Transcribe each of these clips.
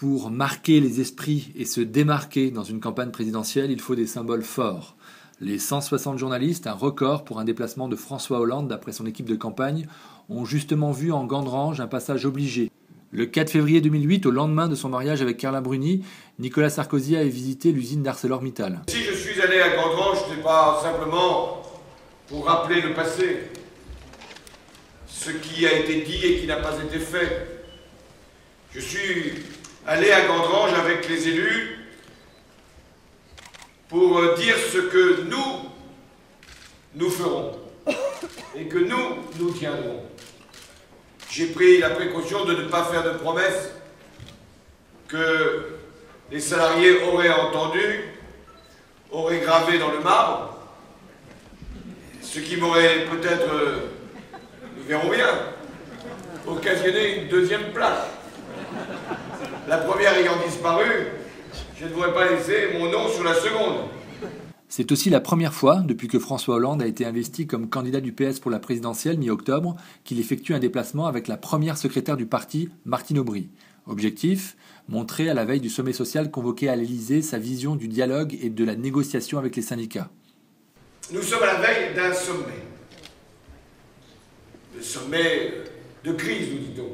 Pour marquer les esprits et se démarquer dans une campagne présidentielle, il faut des symboles forts. Les 160 journalistes, un record pour un déplacement de François Hollande d'après son équipe de campagne, ont justement vu en Gandrange un passage obligé. Le 4 février 2008, au lendemain de son mariage avec Carla Bruni, Nicolas Sarkozy a visité l'usine d'ArcelorMittal. Si je suis allé à Gandrange, ce n'est pas simplement pour rappeler le passé, ce qui a été dit et qui n'a pas été fait. Je suis allé à Gandrange avec les élus pour dire ce que nous ferons et que nous tiendrons. J'ai pris la précaution de ne pas faire de promesses que les salariés auraient entendues, auraient gravées dans le marbre, ce qui m'aurait peut-être, nous verrons bien, occasionné une deuxième place. La première ayant disparu, je ne voudrais pas laisser mon nom sur la seconde. C'est aussi la première fois, depuis que François Hollande a été investi comme candidat du PS pour la présidentielle mi-octobre, qu'il effectue un déplacement avec la première secrétaire du parti, Martine Aubry. Objectif : montrer à la veille du sommet social convoqué à l'Élysée sa vision du dialogue et de la négociation avec les syndicats. Nous sommes à la veille d'un sommet. Le sommet de crise, nous dit-on.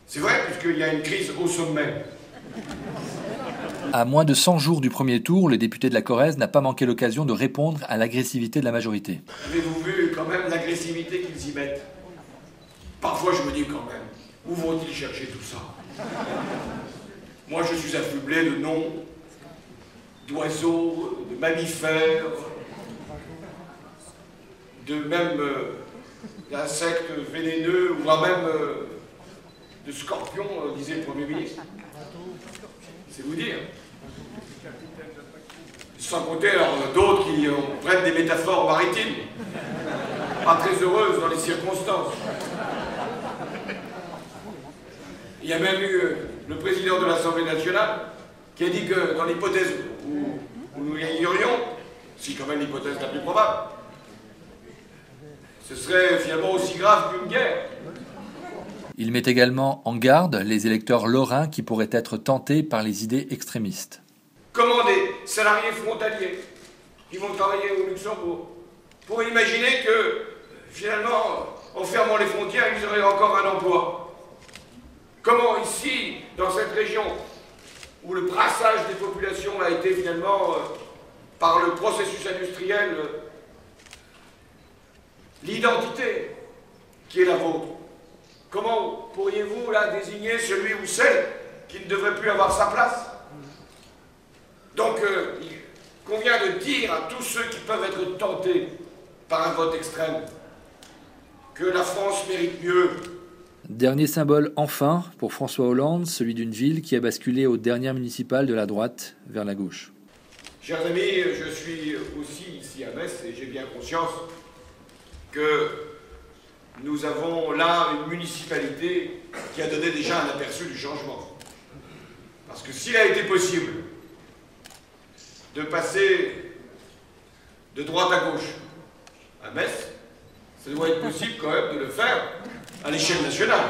C'est vrai, puisqu'il y a une crise au sommet. À moins de 100 jours du premier tour, le député de la Corrèze n'a pas manqué l'occasion de répondre à l'agressivité de la majorité. Avez-vous vu quand même l'agressivité qu'ils y mettent? Parfois je me dis quand même, où vont-ils chercher tout ça? Moi je suis affublé de noms, d'oiseaux, de mammifères, de même d'insectes vénéneux, ou même de scorpions, disait le Premier ministre. C'est vous dire. Sans compter alors d'autres qui prennent des métaphores maritimes, pas très heureuses dans les circonstances. Il y a même eu le président de l'Assemblée nationale qui a dit que dans l'hypothèse où nous gagnerions, si quand même l'hypothèse la plus probable, ce serait finalement aussi grave qu'une guerre. Il met également en garde les électeurs lorrains qui pourraient être tentés par les idées extrémistes. Comment des salariés frontaliers qui vont travailler au Luxembourg pourraient imaginer que, finalement, en fermant les frontières, ils auraient encore un emploi? Comment ici, dans cette région, où le brassage des populations a été finalement, par le processus industriel, l'identité qui est la vôtre, comment pourriez-vous là désigner celui ou celle qui ne devrait plus avoir sa place? Donc, il convient de dire à tous ceux qui peuvent être tentés par un vote extrême que la France mérite mieux. Dernier symbole enfin pour François Hollande, celui d'une ville qui a basculé aux dernières municipales de la droite vers la gauche. Chers amis, je suis aussi ici à Metz et j'ai bien conscience que nous avons là une municipalité qui a donné déjà un aperçu du changement. Parce que s'il a été possible de passer de droite à gauche à Metz, ça doit être possible quand même de le faire à l'échelle nationale.